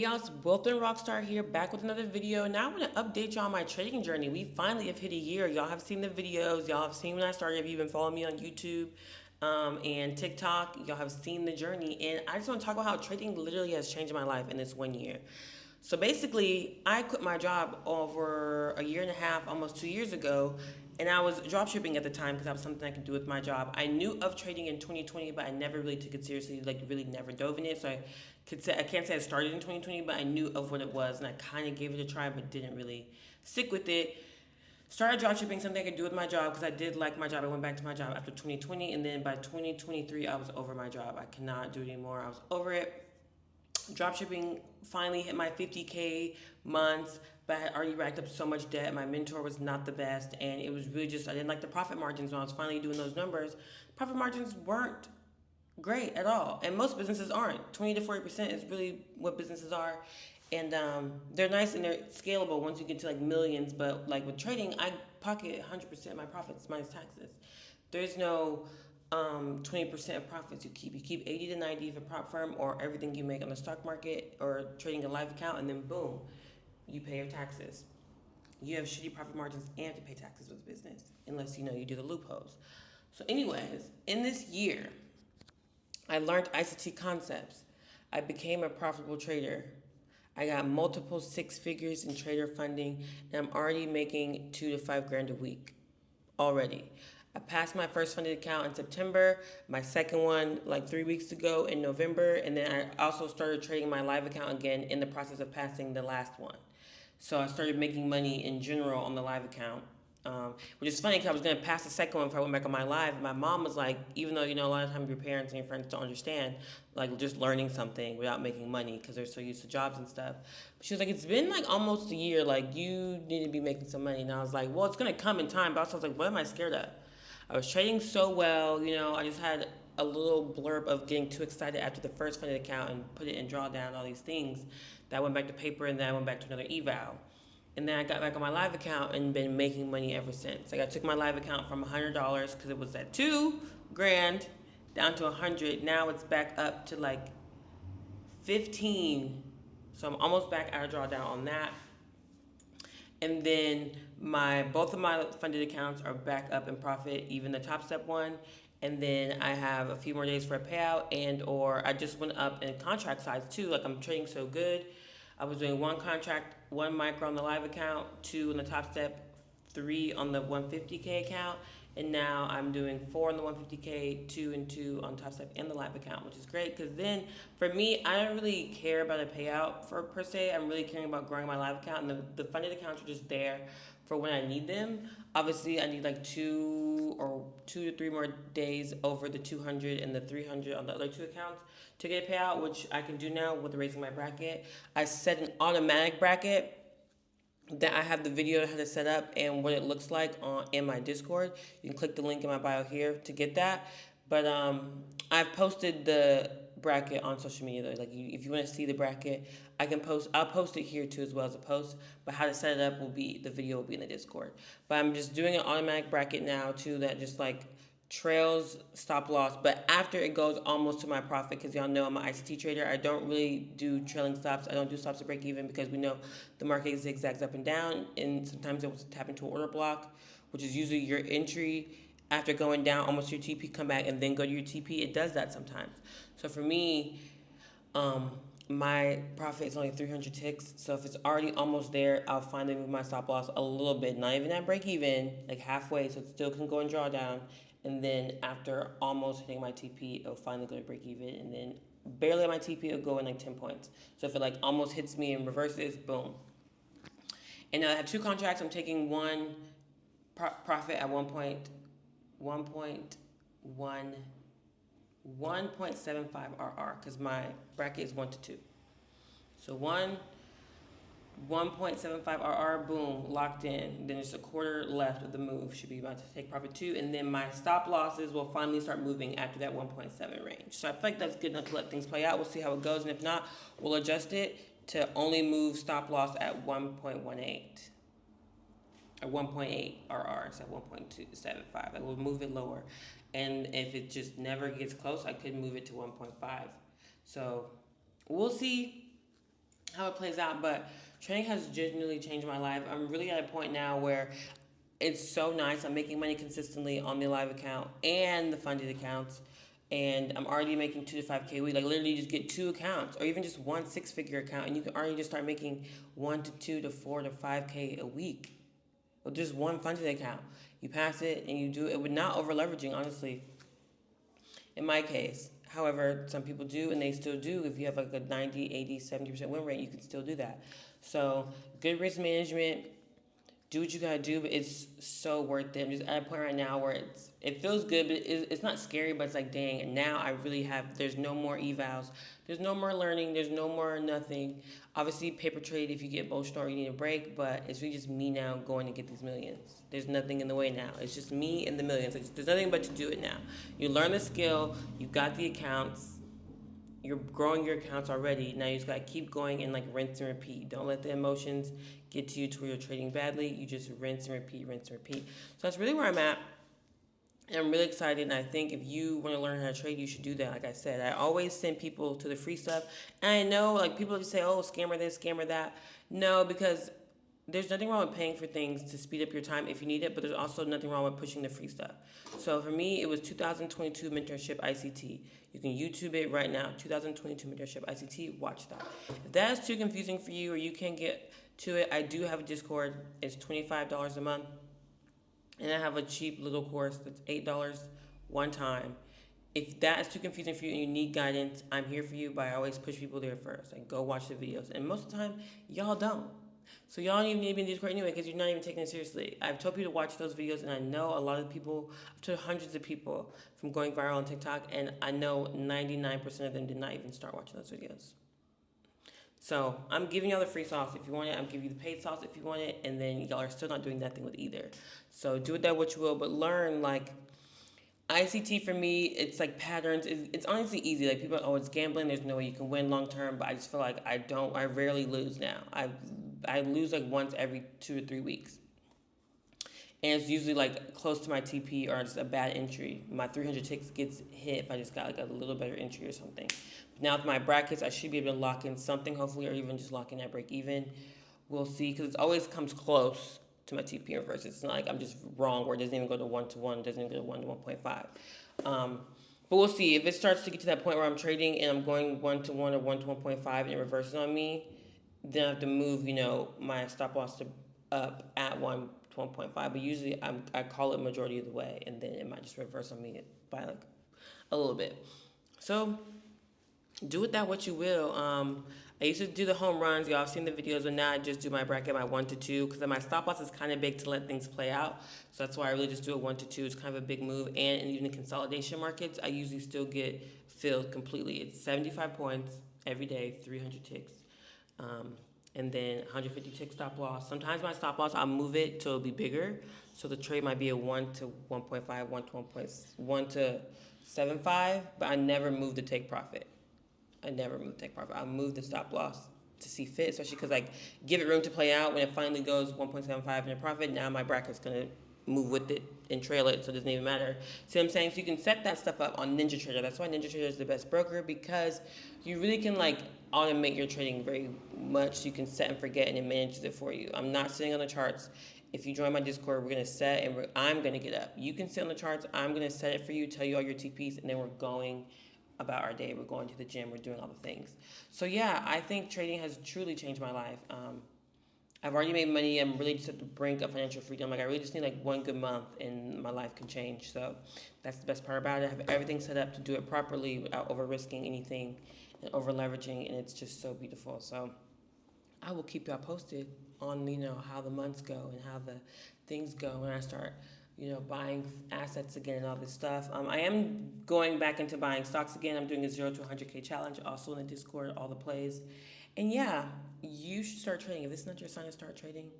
Y'all, it's Wilton Rockstar here, back with another video. Now I want to update y'all on my trading journey. We finally have hit a year. Y'all have seen the videos. Y'all have seen when I started. If you've been following me on YouTube and TikTok, y'all have seen the journey. And I just want to talk about how trading literally has changed my life in this 1 year. So basically, I quit my job over a year and a half, almost 2 years ago, and I was drop shipping at the time because that was something I could do with my job. I knew of trading in 2020, but I never really took it seriously, like really never dove in it. So I can't say I started in 2020, but I knew of what it was, and I kind of gave it a try, but didn't really stick with it. Started drop shipping, something I could do with my job because I did like my job. I went back to my job after 2020, and then by 2023, I was over my job. I cannot do it anymore. I was over it. Dropshipping finally hit my 50K months, but I had already racked up so much debt. My mentor was not the best, and it was really just, I didn't like the profit margins when I was finally doing those numbers. Profit margins weren't great at all, and most businesses aren't. 20 to 40% is really what businesses are, and they're nice and they're scalable once you get to like millions. But like with trading, I pocket 100% of my profits minus taxes. There's no 20% of profits you keep. You keep 80 to 90 of a prop firm or everything you make on the stock market or trading a live account, and then boom, you pay your taxes. You have shitty profit margins and have to pay taxes with the business unless you do the loopholes. So, anyways, in this year, I learned ICT concepts. I became a profitable trader. I got multiple six figures in trader funding, and I'm already making 2 to 5 grand a week already. I passed my first funded account in September, my second one like 3 weeks ago in November, and then I also started trading my live account again in the process of passing the last one. So I started making money in general on the live account, which is funny because I was going to pass the second one if I went back on my live. And my mom was like, even though, a lot of times your parents and your friends don't understand, like just learning something without making money because they're so used to jobs and stuff. But she was like, it's been like almost a year, like you need to be making some money. And I was like, well, it's going to come in time. But also I was like, what am I scared of? I was trading so well, I just had a little blurb of getting too excited after the first funded account and put it in drawdown, all these things. That I went back to paper and then I went back to another eval. And then I got back on my live account and been making money ever since. Like I took my live account from $100 because it was at 2 grand down to 100. Now it's back up to like 15. So I'm almost back out of drawdown on that. And then my both of my funded accounts are back up in profit, even the Top Step one. And then I have a few more days for a payout, and or I just went up in contract size too. Like I'm trading so good. I was doing one contract, one micro on the live account, two on the Top Step, three on the 150K account, and now I'm doing four on the 150K, two and two on Top Step and the live account, which is great because then for me, I don't really care about a payout for per se. I'm really caring about growing my live account, and the funded accounts are just there for when I need them. Obviously, I need like 2 to 3 more days over the 200 and the 300 on the other two accounts to get a payout, which I can do now with raising my bracket. I set an automatic bracket that I have the video how to set up and what it looks like on in my Discord. You can click the link in my bio here to get that. But I've posted the bracket on social media though. Like if you want to see the bracket, I'll post it here too as well as a post. But how to set it up the video will be in the Discord. But I'm just doing an automatic bracket now too that just like trails stop loss, but after it goes almost to my profit, because y'all know I'm an ICT trader. I don't really do trailing stops. I don't do stops to break even because we know the market zigzags up and down, and sometimes it will tap into an order block, which is usually your entry after going down almost to your TP, come back and then go to your TP. It does that sometimes. So for me, my profit is only 300 ticks. So if it's already almost there, I'll finally move my stop loss a little bit, not even at break even, like halfway, so it still can go and draw down. And then after almost hitting my TP, it'll finally go to break even. And then barely at my TP, it'll go in like 10 points. So if it like almost hits me and reverses, boom. And now I have two contracts. I'm taking one profit at 1.75 RR because my bracket is 1 to 2. So 1.75 RR, boom, locked in. Then there's a quarter left of the move. Should be about to take profit two. And then my stop losses will finally start moving after that 1.7 range. So I feel like that's good enough to let things play out. We'll see how it goes. And if not, we'll adjust it to only move stop loss at 1.18 or 1.8 RR instead of 1.275. I will move it lower. And if it just never gets close, I could move it to 1.5. So we'll see. how it plays out. But trading has genuinely changed my life. I'm really at a point now where it's so nice. I'm making money consistently on the live account and the funded accounts. And I'm already making 2 to 5K a week. Like literally, you just get two accounts, or even just one six-figure account, and you can already just start making 1 to 2 to 4 to 5K a week with just one funded account. You pass it and you do it with not over leveraging, honestly, in my case. However, some people do and they still do. If you have like a 90, 80, 70% win rate, you can still do that. So, good risk management, do what you gotta do, but it's so worth it. I'm just at a point right now where it feels good, but it's not scary. But it's like, dang, and now I really have. There's no more evals. There's no more learning. There's no more nothing. Obviously, paper trade if you get emotional or you need a break, but it's really just me now going to get these millions. There's nothing in the way now. It's just me and the millions. There's nothing but to do it now. You learn the skill. You got the accounts. You're growing your accounts already. Now you just gotta keep going and like rinse and repeat. Don't let the emotions get to you to where you're trading badly. You just rinse and repeat, rinse and repeat. So that's really where I'm at. And I'm really excited. And I think if you want to learn how to trade, you should do that. Like I said, I always send people to the free stuff. And I know like people just say, oh, scammer this, scammer that. No, because there's nothing wrong with paying for things to speed up your time if you need it, but there's also nothing wrong with pushing the free stuff. So for me, it was 2022 mentorship ICT. You can YouTube it right now, 2022 mentorship ICT. Watch that. If that is too confusing for you or you can't get to it, I do have a Discord. It's $25 a month, and I have a cheap little course that's $8 one time. If that is too confusing for you and you need guidance, I'm here for you, but I always push people there first. Like, go watch the videos. And most of the time, y'all don't. So y'all don't even need to be in Discord anyway because you're not even taking it seriously. I've told people to watch those videos, and I know a lot of people, up to hundreds of people from going viral on TikTok, and I know 99% of them did not even start watching those videos. So I'm giving y'all the free sauce if you want it. I'm giving you the paid sauce if you want it, and then y'all are still not doing nothing with either. So do with that what you will, but learn like ICT for me, it's like patterns. It's honestly easy. Like people are, oh, it's gambling. There's no way you can win long term. But I just feel like I don't. I rarely lose now. I lose like once every 2 to 3 weeks, and it's usually like close to my TP or just a bad entry. My 300 ticks gets hit if I just got like a little better entry or something. Now with my brackets, I should be able to lock in something hopefully, or even just lock in that break even. We'll see because it always comes close to my TP reverse. It's not like I'm just wrong where it doesn't even go to 1 to 1, it doesn't even go to 1 to 1.5. But we'll see if it starts to get to that point where I'm trading and I'm going 1 to 1 or 1 to 1.5 and it reverses on me. Then I have to move, my stop loss to up at 1 to 1.5. But usually I call it majority of the way, and then it might just reverse on me by like a little bit. So do with that what you will. I used to do the home runs. Y'all have seen the videos, but now I just do my bracket, my 1 to 2, because my stop loss is kind of big to let things play out. So that's why I really just do a 1 to 2. It's kind of a big move. And even in consolidation markets, I usually still get filled completely. It's 75 points every day, 300 ticks. And then 150 tick stop loss. Sometimes my stop loss, I'll move it to it'll be bigger. So the trade might be a 1 to 1.5, 1 to 1.75, but I never move the take profit. I move the stop loss to see fit, especially because I give it room to play out. When it finally goes 1.75 in a profit, now my bracket's going to move with it and trail it, so it doesn't even matter. See what I'm saying? So you can set that stuff up on Ninja Trader. That's why Ninja Trader is the best broker, because you really can like automate your trading very much. You can set and forget, and it manages it for you. I'm not sitting on the charts. If you join my Discord, we're going to set and I'm going to get up. You can sit on the charts. I'm going to set it for you, tell you all your TPs, and then we're going about our day. We're going to the gym. We're doing all the things. So yeah, I think trading has truly changed my life. I've already made money. I'm really just at the brink of financial freedom. Like I really just need like one good month and my life can change. So that's the best part about it. I have everything set up to do it properly without over risking anything and over leveraging, and it's just so beautiful. So I will keep y'all posted on how the months go and how the things go when I start buying assets again and all this stuff. I am going back into buying stocks again. I'm doing a 0 to 100K challenge, also in the Discord, all the plays. And yeah, you should start trading. If this is not your sign to start trading,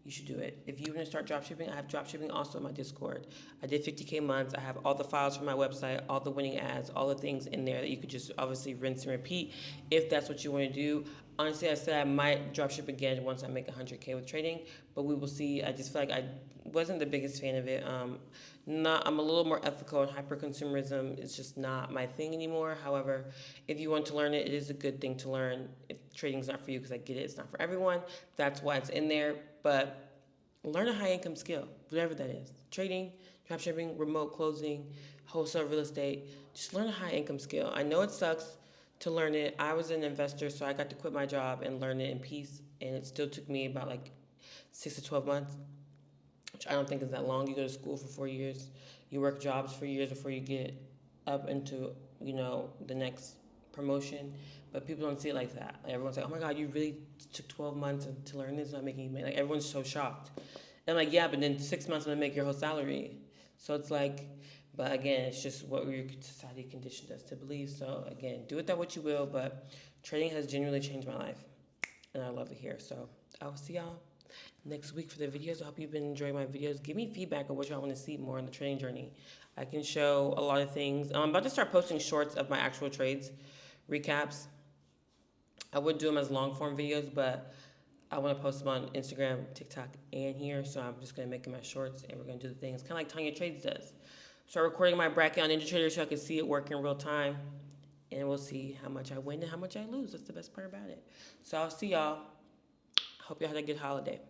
you should do it. If you want to start dropshipping, I have dropshipping also in my Discord. I did 50K months. I have all the files from my website, all the winning ads, all the things in there that you could just obviously rinse and repeat if that's what you want to do. Honestly, I said I might dropship again once I make 100K with trading, but we will see. I just feel like I wasn't the biggest fan of it. I'm a little more ethical, and hyper consumerism is just not my thing anymore. However, if you want to learn it, it is a good thing to learn. If trading's not for you, because I get it, it's not for everyone. That's why it's in there. But learn a high income skill, whatever that is. Trading, dropshipping, remote closing, wholesale real estate. Just learn a high income skill. I know it sucks to learn it. I was an investor, so I got to quit my job and learn it in peace. And it still took me about like 6 to 12 months, which I don't think is that long. You go to school for 4 years, you work jobs for years before you get up into, the next promotion. But people don't see it like that. Like, everyone's like, oh my God, you really took 12 months to learn this, not making you money. Like, everyone's so shocked. And I'm like, yeah, but then 6 months I'm gonna make your whole salary. So it's like, but again, it's just what your society conditioned us to believe. So again, do with that what you will, but trading has genuinely changed my life. And I love it here. So I will see y'all next week for the videos. I hope you've been enjoying my videos. Give me feedback on what y'all want to see more on the trading journey. I can show a lot of things. I'm about to start posting shorts of my actual trades, recaps. I would do them as long form videos, but I want to post them on Instagram, TikTok, and here. So I'm just going to make them as shorts, and we're going to do the things kind of like Tanya Trades does. Start recording my bracket on NinjaTrader so I can see it work in real time. And we'll see how much I win and how much I lose. That's the best part about it. So I'll see y'all. Hope y'all had a good holiday.